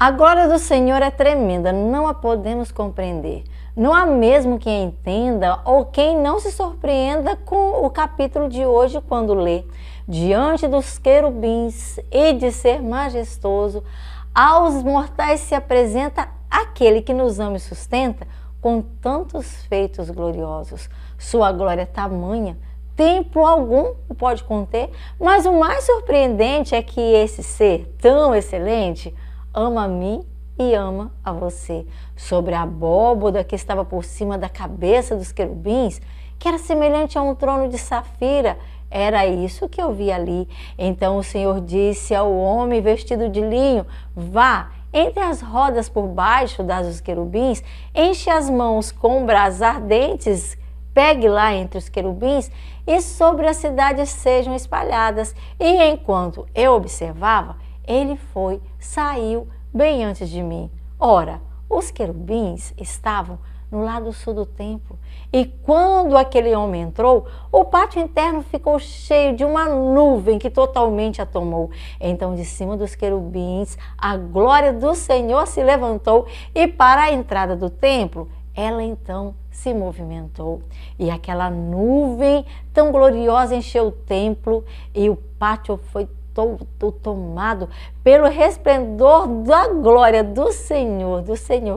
A glória do Senhor é tremenda, não a podemos compreender. Não há mesmo quem entenda ou quem não se surpreenda com o capítulo de hoje quando lê. Diante dos querubins e de ser majestoso, aos mortais se apresenta aquele que nos ama e sustenta com tantos feitos gloriosos. Sua glória é tamanha, templo algum o pode conter, mas o mais surpreendente é que esse ser tão excelente ama a mim e ama a você. Sobre a abóboda que estava por cima da cabeça dos querubins, que era semelhante a um trono de safira, era isso que eu vi ali. Então o Senhor disse ao homem vestido de linho: vá entre as rodas por baixo das dos querubins, enche as mãos com brasas ardentes, pegue lá entre os querubins e sobre a cidade sejam espalhadas. E enquanto eu observava, ele saiu bem antes de mim. Ora, os querubins estavam no lado sul do templo. E quando aquele homem entrou, o pátio interno ficou cheio de uma nuvem que totalmente a tomou. Então, de cima dos querubins, a glória do Senhor se levantou e para a entrada do templo, ela então se movimentou. E aquela nuvem tão gloriosa encheu o templo e o pátio foi todo tomado pelo resplendor da glória do Senhor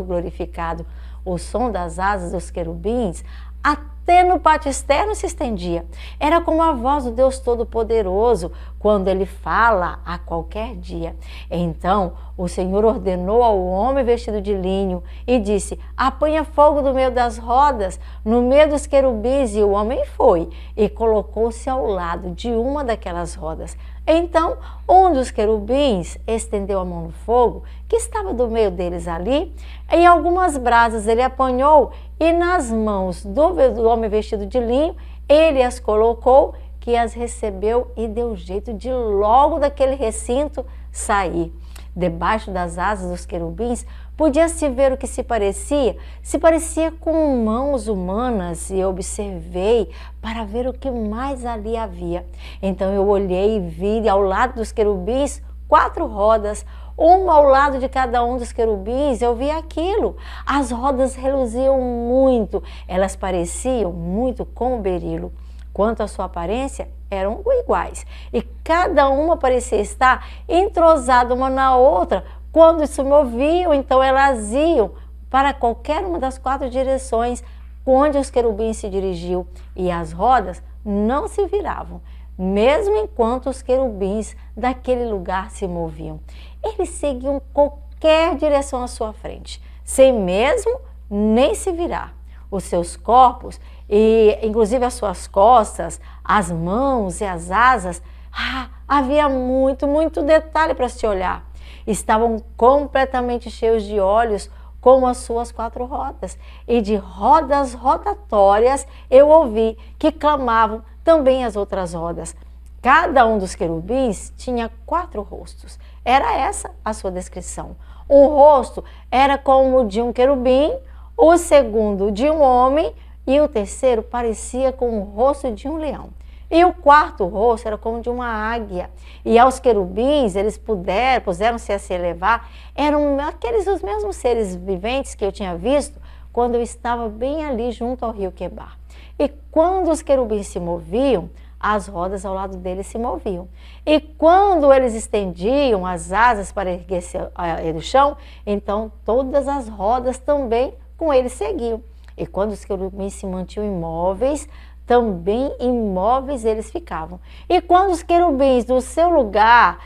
glorificado. O som das asas dos querubins até no pátio externo se estendia. Era como a voz do Deus Todo-Poderoso quando ele fala a qualquer dia. Então o Senhor ordenou ao homem vestido de linho e disse: apanha fogo do meio das rodas, no meio dos querubins. E o homem foi e colocou-se ao lado de uma daquelas rodas. Então um dos querubins estendeu a mão no fogo que estava do meio deles ali, e algumas brasas ele apanhou, e nas mãos do homem vestido de linho ele as colocou, que as recebeu e deu jeito de logo daquele recinto sair. Debaixo das asas dos querubins podia-se ver o que se parecia com mãos humanas, e eu observei para ver o que mais ali havia. Então eu olhei e vi ao lado dos querubins 4 rodas, uma ao lado de cada um dos querubins. Eu vi aquilo. As rodas reluziam muito, elas pareciam muito com o berilo. Quanto à sua aparência, eram iguais, e cada uma parecia estar entrosada uma na outra. Quando se moviam, então elas iam para qualquer uma das 4 direções onde os querubins se dirigiam, e as rodas não se viravam, mesmo enquanto os querubins daquele lugar se moviam. Eles seguiam qualquer direção à sua frente, sem mesmo nem se virar. Os seus corpos, e inclusive as suas costas, as mãos e as asas, havia muito detalhe para se olhar. Estavam completamente cheios de olhos, como as suas 4 rodas, e de rodas rotatórias eu ouvi que clamavam também as outras rodas. Cada um dos querubins tinha 4 rostos. Era essa a sua descrição. Um rosto era como o de um querubim, o segundo de um homem, e o terceiro parecia com o rosto de um leão. E o 4º rosto era como de uma águia. E aos querubins, eles puseram-se a se elevar. Eram aqueles os mesmos seres viventes que eu tinha visto quando eu estava bem ali junto ao rio Quebar. E quando os querubins se moviam, as rodas ao lado deles se moviam. E quando eles estendiam as asas para erguer-se do chão, então todas as rodas também com eles seguiam. E quando os querubins se mantinham imóveis, também imóveis eles ficavam. E quando os querubins do seu lugar,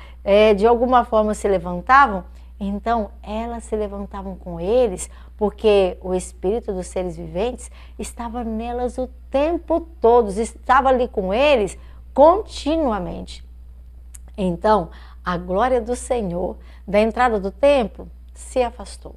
de alguma forma se levantavam, então elas se levantavam com eles, porque o espírito dos seres viventes estava nelas o tempo todo, estava ali com eles continuamente. Então a glória do Senhor da entrada do templo se afastou.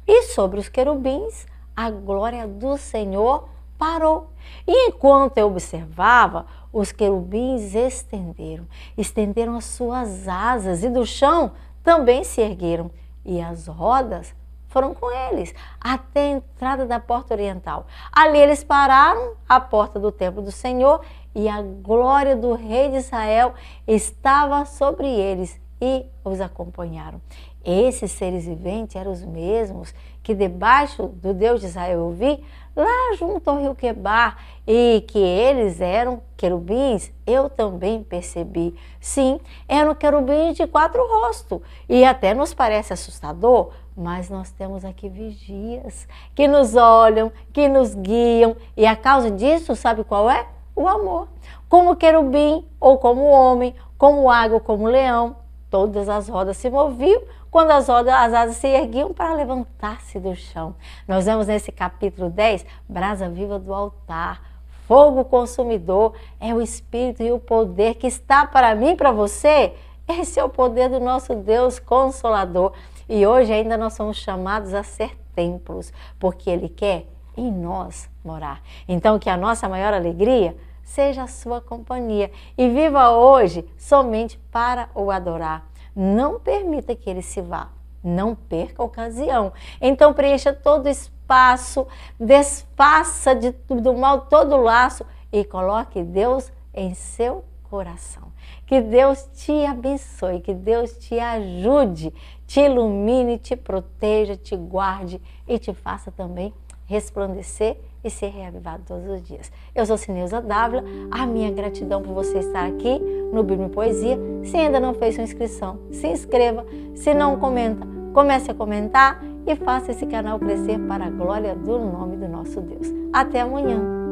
E sobre os querubins, a glória do Senhor parou. E enquanto eu observava, os querubins estenderam as suas asas, e do chão também se ergueram, e as rodas foram com eles até a entrada da porta oriental. Ali eles pararam à porta do templo do Senhor, e a glória do rei de Israel estava sobre eles, e os acompanharam. Esses seres viventes eram os mesmos que debaixo do Deus de Israel eu vi lá junto ao rio Quebar, e que eles eram querubins, eu também percebi. Sim, eram querubins de 4 rostos, e até nos parece assustador, mas nós temos aqui vigias que nos olham, que nos guiam, e a causa disso, sabe qual é? O amor. Como querubim, ou como homem, como águia, ou como leão, todas as rodas se moviam quando as asas se erguiam para levantar-se do chão. Nós vemos nesse capítulo 10, brasa viva do altar, fogo consumidor, é o Espírito e o poder que está para mim e para você. Esse é o poder do nosso Deus Consolador. E hoje ainda nós somos chamados a ser templos, porque Ele quer em nós morar. Então que a nossa maior alegria seja a sua companhia e viva hoje somente para o adorar. Não permita que ele se vá, não perca a ocasião. Então preencha todo o espaço, desfaça do mal todo o laço e coloque Deus em seu coração. Que Deus te abençoe, que Deus te ajude, te ilumine, te proteja, te guarde e te faça também resplandecer e ser reavivado todos os dias. Eu sou Cineuza Dávila, a minha gratidão por você estar aqui no Bíblia e Poesia. Se ainda não fez sua inscrição, se inscreva. Se não comenta, comece a comentar e faça esse canal crescer para a glória do nome do nosso Deus. Até amanhã!